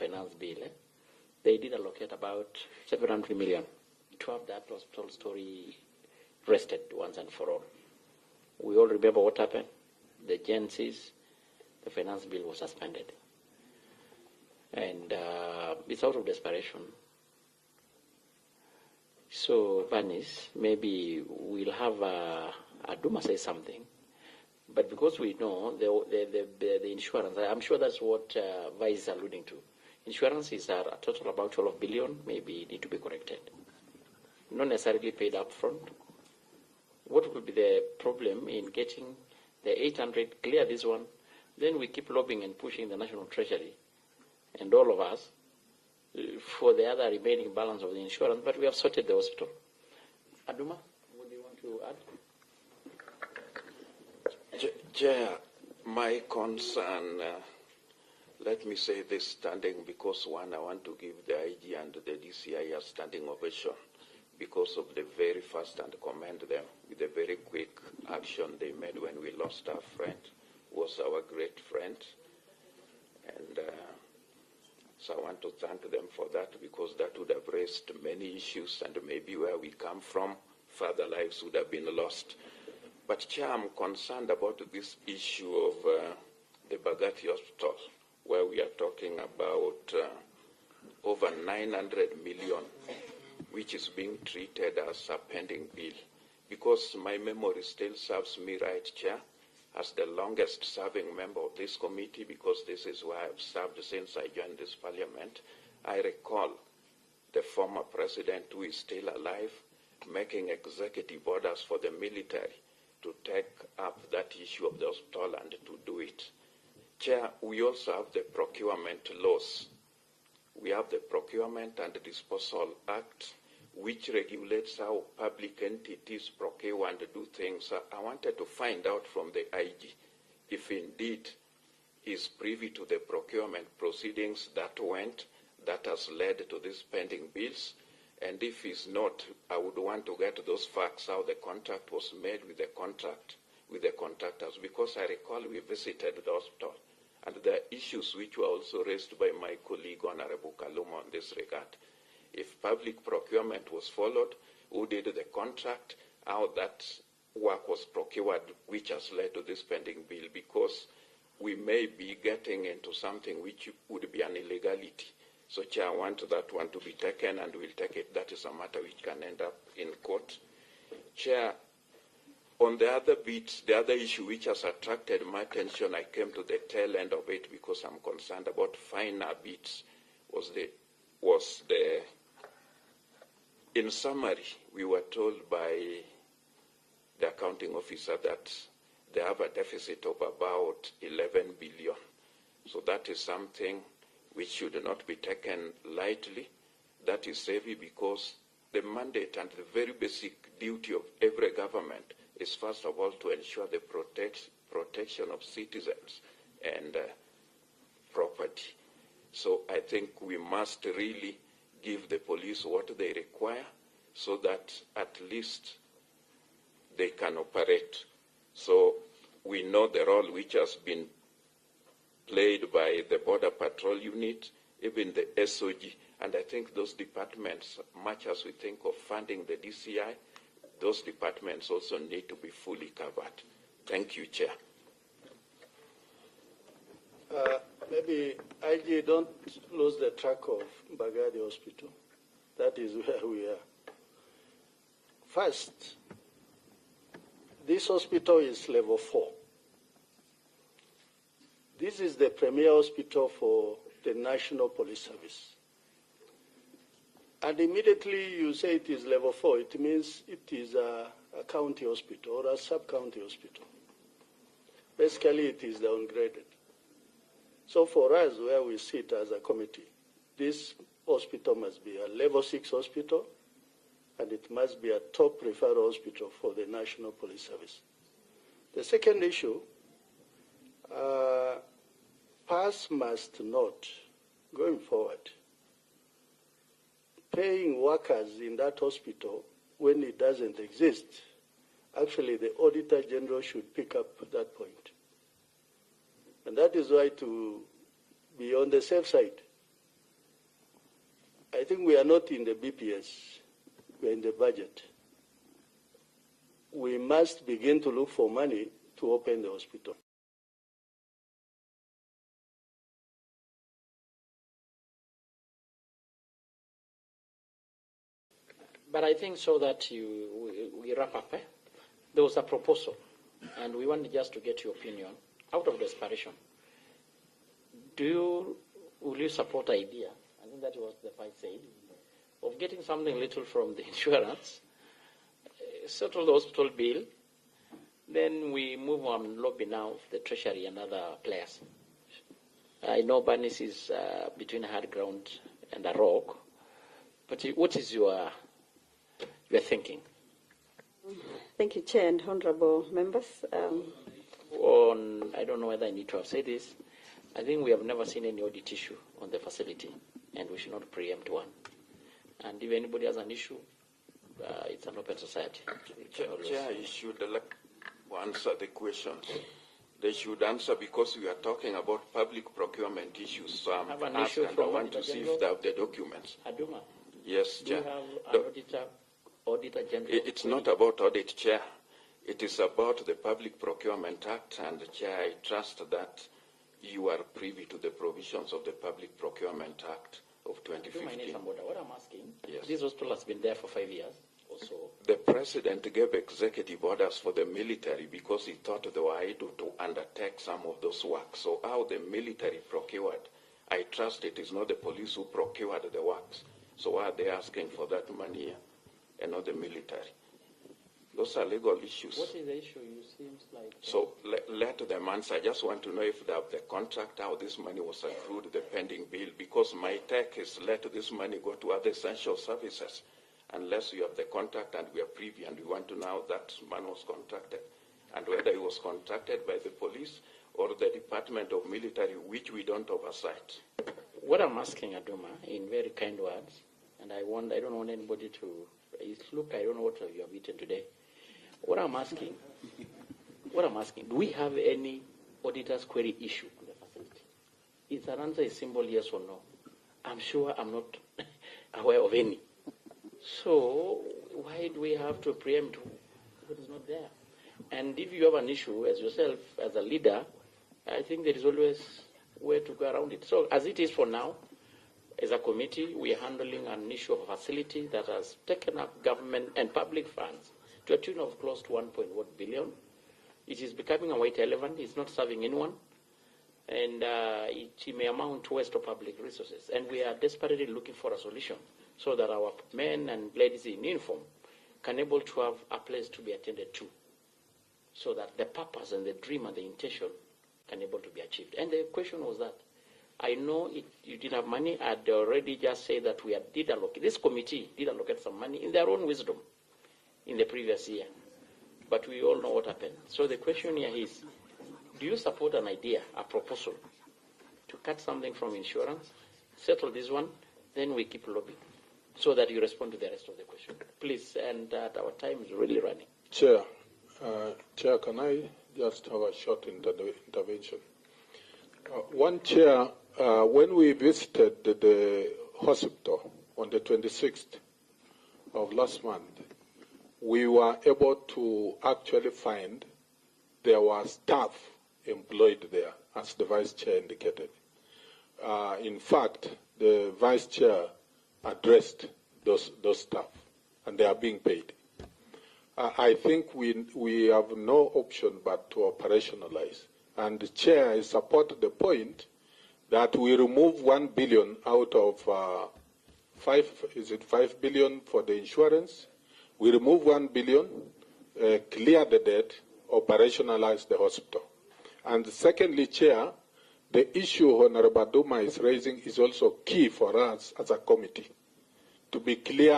finance bill, they did allocate about 700 million to have that hospital story rested once and for all. We all remember what happened. The agencies, the finance bill was suspended. And it's out of desperation. So, Vanis, maybe we'll have Aduma say something. But because we know the insurance, I'm sure that's what Vice is alluding to. Insurances are a total about 12 billion, maybe need to be corrected. Not necessarily paid up front. What will be the problem in getting the 800, clear this one, then we keep lobbying and pushing the National Treasury and all of us for the other remaining balance of the insurance, but we have sorted the hospital. Aduma, what do you want to add? Chair, my concern, let me say this standing because one, I want to give the IG and the DCI a standing ovation because of the very fast and commend them with the very quick action they made when we lost our friend, who was our great friend. And so I want to thank them for that because that would have raised many issues and maybe where we come from, further lives would have been lost. But Chair, I'm concerned about this issue of the Bagati Hospital, where we are talking about over 900 million, which is being treated as a pending bill. Because my memory still serves me right, Chair, as the longest serving member of this committee, because this is where I've served since I joined this parliament, I recall the former president, who is still alive, making executive orders for the military to take up that issue of the hospital and to do it. Chair, we also have the procurement laws. We have the Procurement and Disposal Act, which regulates how public entities procure and do things. I wanted to find out from the IG if indeed he's privy to the procurement proceedings that has led to these pending bills. And if he's not, I would want to get those facts, how the contract was made with the contractors, because I recall we visited the hospital. And there are issues which were also raised by my colleague, Honorable Kaluma, in this regard. If public procurement was followed, who did the contract, how that work was procured, which has led to this pending bill, because we may be getting into something which would be an illegality. So, Chair, I want that one to be taken, and we'll take it. That is a matter which can end up in court. Chair, on the other bit, the other issue which has attracted my attention, I came to the tail end of it because I'm concerned about finer bits, in summary, we were told by the accounting officer that they have a deficit of about 11 billion. So that is something which should not be taken lightly. That is heavy because the mandate and the very basic duty of every government is first of all to ensure the protection of citizens and property. So I think we must really give the police what they require so that at least they can operate. So we know the role which has been played by the Border Patrol Unit, even the SOG, and I think those departments, much as we think of funding the DCI, those departments also need to be fully covered. Thank you, Chair. Maybe, IG, don't lose the track of Bagadi Hospital. That is where we are. First, this hospital is level 4. This is the premier hospital for the National Police Service. And immediately you say it is level 4, it means it is a county hospital or a sub-county hospital. Basically, it is downgraded. So for us, where we sit as a committee, this hospital must be a level 6 hospital, and it must be a top referral hospital for the National Police Service. The second issue, PAS must not, going forward, paying workers in that hospital when it doesn't exist. Actually, the Auditor General should pick up that point. And that is why, to be on the safe side, I think we are not in the BPS, we are in the budget. We must begin to look for money to open the hospital. But I think so that we wrap up. There was a proposal, and we wanted just to get your opinion out of desperation. Will you support the idea? I think that was the vice said, of getting something little from the insurance, settle the hospital bill, then we move on lobby now the Treasury and other players. I know Banis is between hard ground and a rock, but what is your thinking? Thank you, Chair and honourable members. I don't know whether I need to have said this. I think we have never seen any audit issue on the facility, and we should not preempt one. And if anybody has an issue, it's an open society. Chair, you should answer the questions. They should answer because we are talking about public procurement issues. I have an issue and from I want to see if they have the documents. Aduma, Yes, do you Chair. have an auditor general? It's not about audit, Chair. It is about the Public Procurement Act, and Chair, I trust that you are privy to the provisions of the Public Procurement Act of 2015. What I'm asking, Yes. this hospital has been there for 5 years or so. The President gave executive orders for the military because he thought they were able to undertake some of those works. So how the military procured, I trust it is not the police who procured the works. So why are they asking for that money here and not the military? Those are legal issues. What is the issue? You seems like... So let them answer. I just want to know if they have the contract, how this money was accrued, the pending bill, because my take is let this money go to other essential services unless you have the contract and we are privy and we want to know how that man was contracted and whether he was contracted by the police or the Department of Military, which we don't oversight. What I'm asking, Aduma, in very kind words, and I don't want anybody to... Look, I don't know what you have eaten today. What I'm asking, do we have any auditor's query issue to the facility? If an answer is simple yes or no, I'm sure I'm not aware of any. So why do we have to preempt what is not there? And if you have an issue as yourself, as a leader, I think there is always a way to go around it. So as it is for now, as a committee, we are handling an issue of a facility that has taken up government and public funds to a tune of close to 1.1 billion. It is becoming a white elephant. It's not serving anyone. And it may amount to waste of public resources. And we are desperately looking for a solution so that our men and ladies in uniform can able to have a place to be attended to, so that the purpose and the dream and the intention can able to be achieved. And the question was that, I know you didn't have money. I'd already just said that this committee did allocate some money in their own wisdom in the previous year. But we all know what happened. So the question here is, do you support an idea, a proposal, to cut something from insurance, settle this one, then we keep lobbying, so that you respond to the rest of the question? Please, and our time is really running. Chair, can I just have a short intervention? Chair, when we visited the hospital on the 26th of last month, we were able to actually find there were staff employed there, as the Vice Chair indicated. In fact, the Vice Chair addressed those staff, and they are being paid. I think we have no option but to operationalize. And the Chair has supported the point that we remove 1 billion out of 5 billion for the insurance. We remove 1 billion, clear the debt, operationalize the hospital. And secondly, Chair, the issue Honorable Duma is raising is also key for us as a committee to be clear